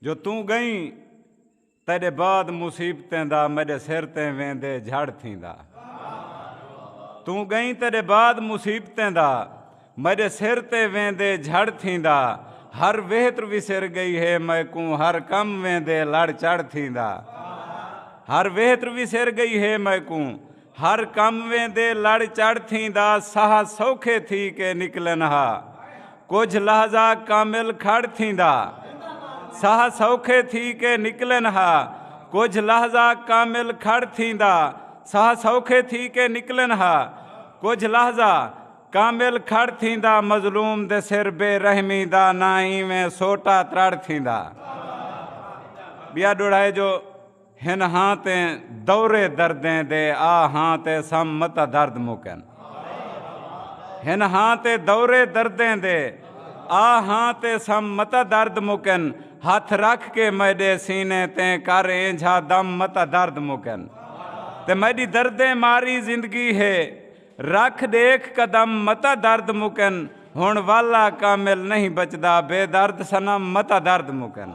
जो तू गई तेरे बाद मुसीबतें दा मेरे सिर ते वेंदे झड़ थींदा। तू गई तेरे बाद मुसीबतें दा मेरे सिर ते वेंदे झड़ थींदा। हर वेहतर विसर गई है मैकू हर कम वेंदे लड़ चढ़ थींदा। हर वेहतर विसर गई है मैकू हर कम वेंदे लड़ चढ़ थींदा। साह सौखे थी के निकलन हा कुछ लहजा कामिल खड़ थींदा। साह सौखे थी के निकलन हा कुछ लहजा कामिल खड़ थींदा। साह सौखे थी के निकलन हा कुछ लहजा कामिल खड़ थींदा। मज़लूम दे सिर बेरहमी दा नाई में सोटा त्रड़ थींदा। बिया डोड़ाए जो हिन हाँ ते दौरे दर्दें दे आ हाँ ते सम मत दर्द मुकन। हिन हाँ ते दौरे दर्दें दे आ हाँ ते सम मत दर्द मुकन। हाथ रख के मेरे सीने ते कर इंझा दम मत दर्द मुकन। ते मेरी दर्दे मारी जिंदगी है रख देख कदम मत दर्द मुकन। हुण वाला कामिल नहीं बचदा बेदर्द सनम मत दर्द मुकन।